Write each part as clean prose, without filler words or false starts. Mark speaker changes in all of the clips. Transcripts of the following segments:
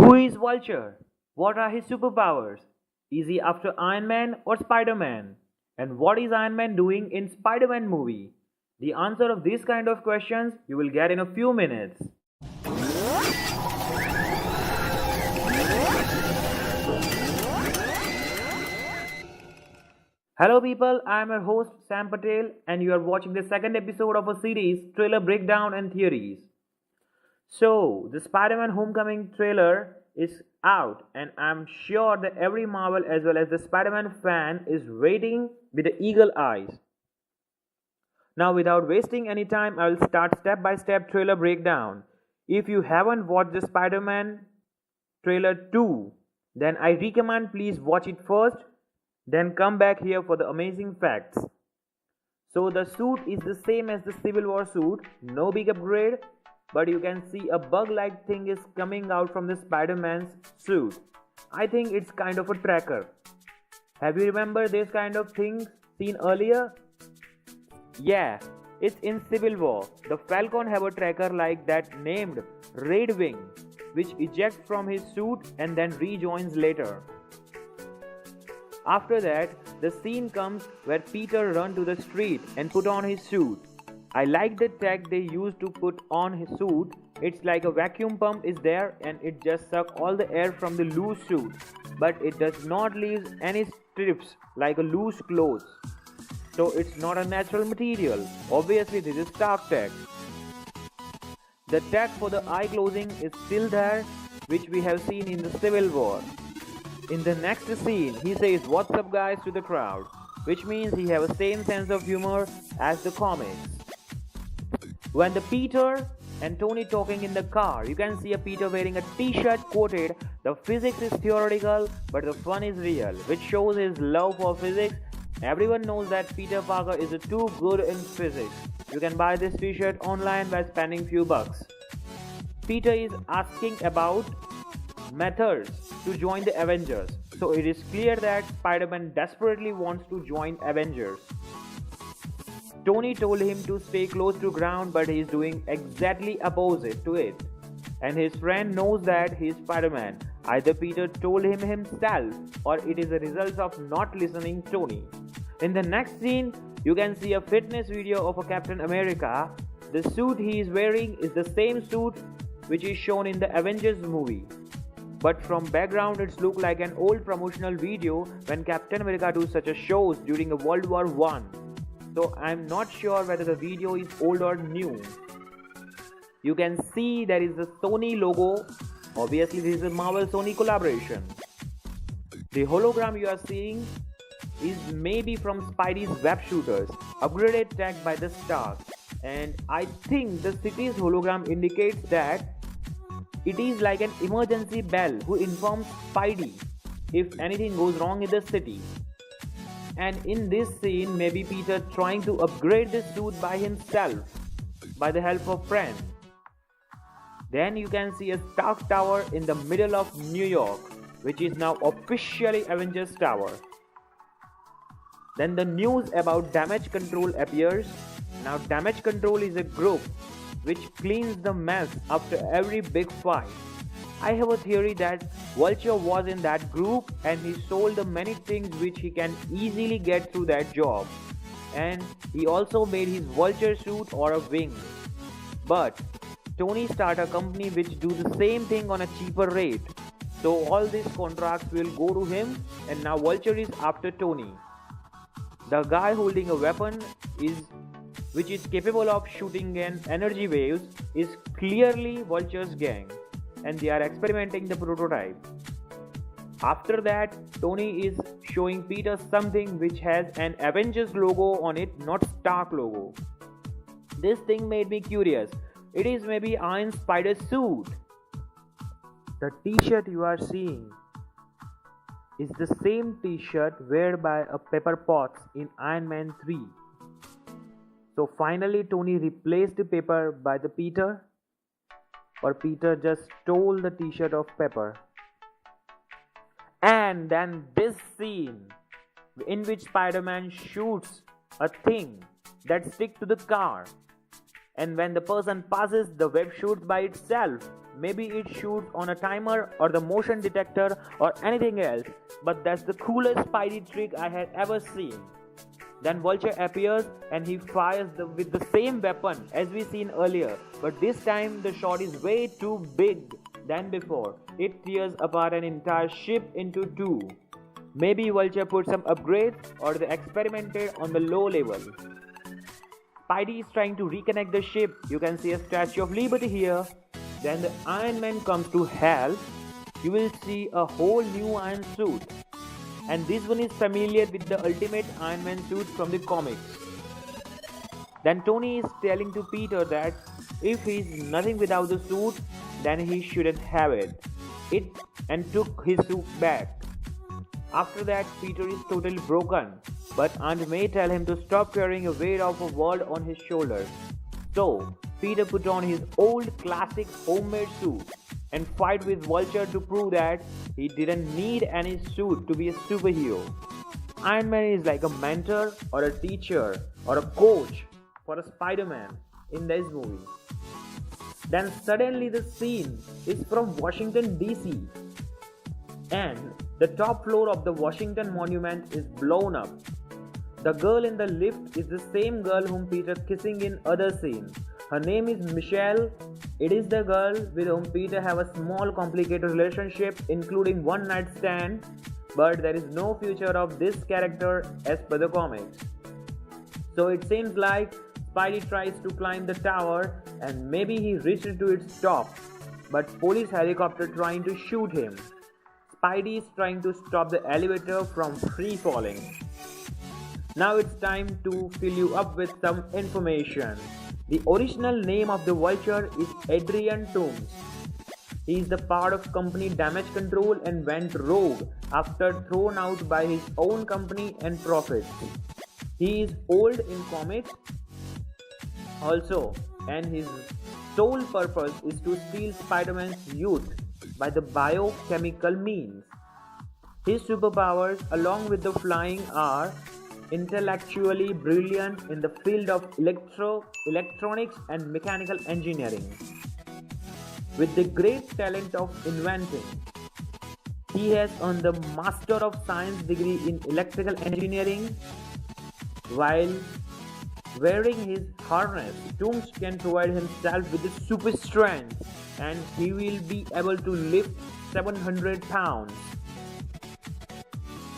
Speaker 1: Who is Vulture? What are his superpowers? Is he after Iron Man or Spider-Man? And what is Iron Man doing in Spider-Man movie? The answer of these kind of questions you will get in a few minutes. Hello people, I am your host Sam Patel and you are watching the second episode of a series Trailer Breakdown and Theories. So, the Spider-Man Homecoming trailer is out and I'm sure that every Marvel as well as the Spider-Man fan is waiting with the eagle eyes. Now without wasting any time, I will start step by step trailer breakdown. If you haven't watched the Spider-Man trailer 2, then I recommend please watch it first, then come back here for the amazing facts. So the suit is the same as the Civil War suit, no big upgrade, but you can see a bug-like thing is coming out from the Spider-Man's suit. I think it's kind of a tracker. Have you remember this kind of thing seen earlier? Yeah, it's in Civil War. The Falcon have a tracker like that named Red Wing, which ejects from his suit and then rejoins later. After that, the scene comes where Peter runs to the street and put on his suit. I like the tech they used to put on his suit. It's like a vacuum pump is there and it just sucks all the air from the loose suit. But it does not leave any strips like a loose clothes. So it's not a natural material. Obviously this is Stark tech. The tech for the eye closing is still there, which we have seen in the Civil War. In the next scene, he says "What's up guys" to the crowd, which means he has the same sense of humor as the comics. When the Peter and Tony talking in the car, you can see a Peter wearing a t-shirt quoted, "The physics is theoretical, but the fun is real," which shows his love for physics. Everyone knows that Peter Parker is too good in physics. You can buy this t-shirt online by spending few bucks. Peter is asking about methods to join the Avengers. So it is clear that Spider-Man desperately wants to join Avengers. Tony told him to stay close to ground, but he is doing exactly opposite to it. And his friend knows that he is Spider-Man. Either Peter told him himself or it is a result of not listening to Tony. In the next scene, you can see a fitness video of a Captain America. The suit he is wearing is the same suit which is shown in the Avengers movie. But from background it looks like an old promotional video when Captain America do such a shows during World War I. So I'm not sure whether the video is old or new. You can see there is the Sony logo. Obviously this is a Marvel Sony collaboration. The hologram you are seeing is maybe from Spidey's web shooters, upgraded tech by the Stark. And I think the city's hologram indicates that it is like an emergency bell who informs Spidey if anything goes wrong in the city. And in this scene, maybe Peter trying to upgrade the suit by himself by the help of friends. Then you can see a Stark Tower in the middle of New York, which is now officially Avengers Tower. Then the news about Damage Control appears. Now Damage Control is a group which cleans the mess after every big fight. I have a theory that Vulture was in that group and he sold the many things which he can easily get through that job. And he also made his Vulture suit or a wing. But Tony started a company which do the same thing on a cheaper rate. So all these contracts will go to him and now Vulture is after Tony. The guy holding a weapon which is capable of shooting an energy waves is clearly Vulture's gang and they are experimenting the prototype. After that, Tony is showing Peter something which has an Avengers logo on it, not Stark logo. This thing made me curious. It is maybe Iron Spider's suit. The t-shirt you are seeing is the same t-shirt worn by a Pepper Potts in Iron Man 3. So finally Tony replaced the Pepper by the Peter, or Peter just stole the t-shirt of Pepper. And then this scene in which Spider-Man shoots a thing that sticks to the car, and when the person passes, the web shoots by itself, Maybe it shoots on a timer or the motion detector or anything else, but that's the coolest Spidey trick I had ever seen. Then Vulture appears and he fires with the same weapon as we seen earlier, but this time the shot is way too big than before. It tears apart an entire ship into two. Maybe Vulture put some upgrades or they experimented on the low level. Spidey is trying to reconnect the ship. You can see a Statue of Liberty here. Then the Iron Man comes to help. You will see a whole new iron suit. And this one is familiar with the ultimate Iron Man suit from the comics. Then Tony is telling to Peter that if he is nothing without the suit, then he shouldn't have it. And took his suit back. After that, Peter is totally broken, but Aunt May tells him to stop carrying a weight of a world on his shoulders. So, Peter put on his old classic homemade suit and fight with Vulture to prove that he didn't need any suit to be a superhero. Iron Man is like a mentor or a teacher or a coach for a Spider-Man in this movie. Then suddenly the scene is from Washington DC and the top floor of the Washington Monument is blown up. The girl in the lift is the same girl whom Peter kissing in other scene. Her name is Mechelle. It is the girl with whom Peter have a small complicated relationship including one night stand, but there is no future of this character as per the comics. So it seems like Spidey tries to climb the tower and maybe he reaches to its top, but police helicopter trying to shoot him. Spidey is trying to stop the elevator from free falling. Now it's time to fill you up with some information. The original name of the Vulture is Adrian Toomes. He is the part of company Damage Control and went rogue after thrown out by his own company and profits. He is old in comics also, and his sole purpose is to steal Spider-Man's youth by the biochemical means. His superpowers along with the flying are intellectually brilliant in the field of electronics and mechanical engineering. With the great talent of inventing, he has earned the Master of Science degree in electrical engineering. While wearing his harness, Toomes can provide himself with the super strength and he will be able to lift 700 pounds.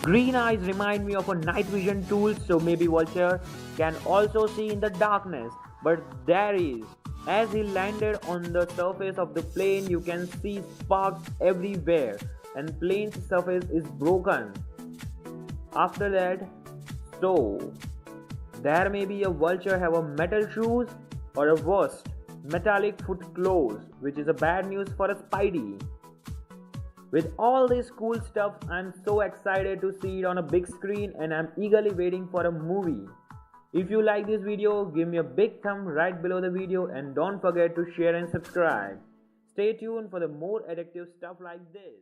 Speaker 1: Green eyes remind me of a night vision tool, so maybe Vulture can also see in the darkness. But there is, as he landed on the surface of the plane, you can see sparks everywhere and plane's surface is broken. After that, so there may be a Vulture have a metal shoes or a worst, metallic foot clothes, which is a bad news for a Spidey. With all this cool stuff, I'm so excited to see it on a big screen and I'm eagerly waiting for a movie. If you like this video, give me a big thumb right below the video and don't forget to share and subscribe. Stay tuned for the more addictive stuff like this.